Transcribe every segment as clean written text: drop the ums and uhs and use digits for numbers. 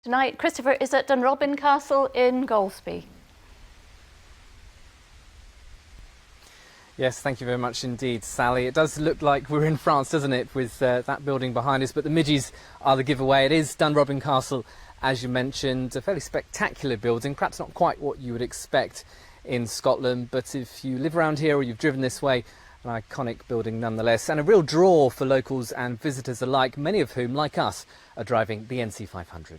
Tonight, Christopher is at Dunrobin Castle in Golspie. Yes, thank you very much indeed, Sally. It does look like we're in France, doesn't it, with that building behind us, but the midges are the giveaway. It is Dunrobin Castle, as you mentioned, a fairly spectacular building, perhaps not quite what you would expect in Scotland, but if you live around here or you've driven this way, an iconic building nonetheless, and a real draw for locals and visitors alike, many of whom, like us, are driving the NC500.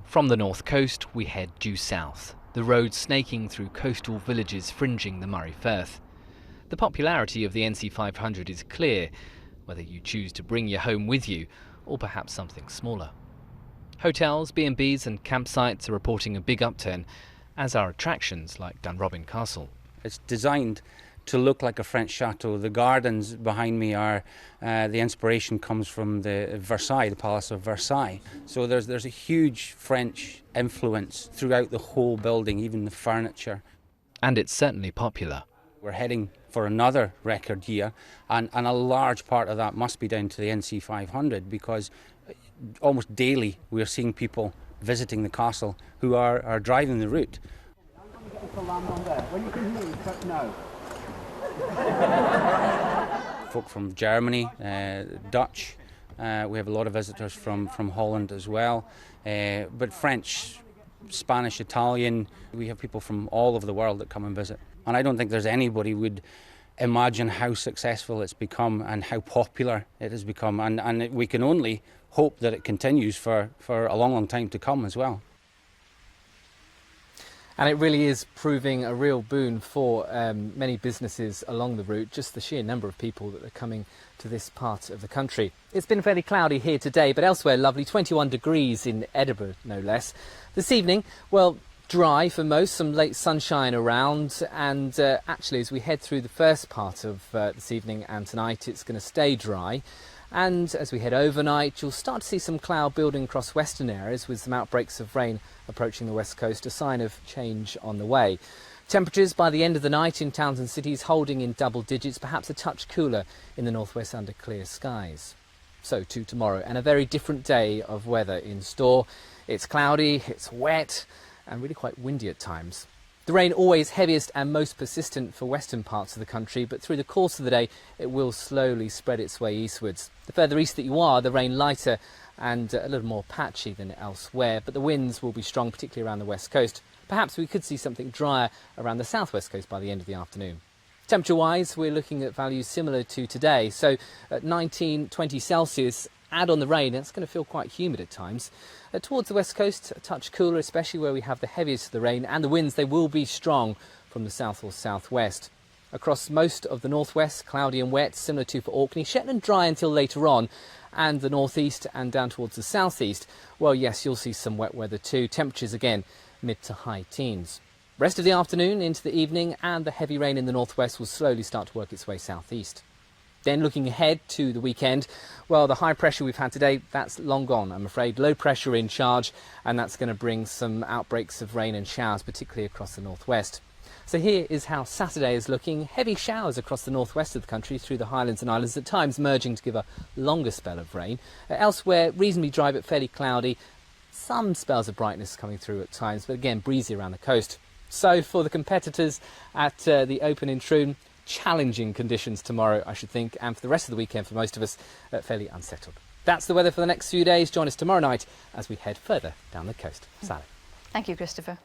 From the north coast, we head due south, the road snaking through coastal villages fringing the Moray Firth. The popularity of the NC500 is clear, whether you choose to bring your home with you or perhaps something smaller. Hotels, B&Bs and campsites are reporting a big upturn, as are attractions like Dunrobin Castle. It's designed to look like a French chateau. The gardens behind me are, the inspiration comes from the Versailles, the Palace of Versailles. So there's a huge French influence throughout the whole building, even the furniture. And it's certainly popular. We're heading for another record year, and a large part of that must be down to the NC500, because almost daily we're seeing people visiting the castle who are driving the route. Folk from Germany, Dutch, we have a lot of visitors from Holland as well, but French, Spanish, Italian, we have people from all over the world that come and visit. And I don't think there's anybody would imagine how successful it's become and how popular it has become, and we can only hope that it continues for a long, long time to come as well. And it really is proving a real boon for many businesses along the route, just the sheer number of people that are coming to this part of the country. It's been fairly cloudy here today, but elsewhere lovely, 21 degrees in Edinburgh, no less. This evening, well, dry for most, some late sunshine around, and actually as we head through the first part of this evening and tonight, it's going to stay dry. And as we head overnight, you'll start to see some cloud building across western areas with some outbreaks of rain approaching the west coast, a sign of change on the way. Temperatures by the end of the night in towns and cities holding in double digits, perhaps a touch cooler in the northwest under clear skies. So to tomorrow, and a very different day of weather in store. It's cloudy, it's wet, and really quite windy at times. The rain always heaviest and most persistent for western parts of the country, but through the course of the day it will slowly spread its way eastwards. The further east that you are, the rain lighter and a little more patchy than elsewhere, but the winds will be strong, particularly around the west coast. Perhaps we could see something drier around the southwest coast by the end of the afternoon. Temperature-wise, we're looking at values similar to today, so at 19-20 Celsius, add on the rain, it's going to feel quite humid at times. Towards the west coast, a touch cooler, especially where we have the heaviest of the rain, and the winds, they will be strong from the south or southwest. Across most of the northwest, cloudy and wet, similar to for Orkney. Shetland dry until later on, and the northeast and down towards the southeast, well, yes, you'll see some wet weather too. Temperatures again, mid to high teens. Rest of the afternoon into the evening, and the heavy rain in the northwest will slowly start to work its way southeast. Then looking ahead to the weekend, well, the high pressure we've had today, that's long gone, I'm afraid. Low pressure in charge, and that's going to bring some outbreaks of rain and showers, particularly across the northwest. So here is how Saturday is looking. Heavy showers across the northwest of the country through the Highlands and Islands, at times merging to give a longer spell of rain. Elsewhere, reasonably dry but fairly cloudy. Some spells of brightness coming through at times, but again, breezy around the coast. So for the competitors at the Open in Troon, challenging conditions tomorrow, I should think, and for the rest of the weekend for most of us, fairly unsettled. That's the weather for the next few days. Join us tomorrow night as we head further down the coast. Sally. Thank you, Christopher.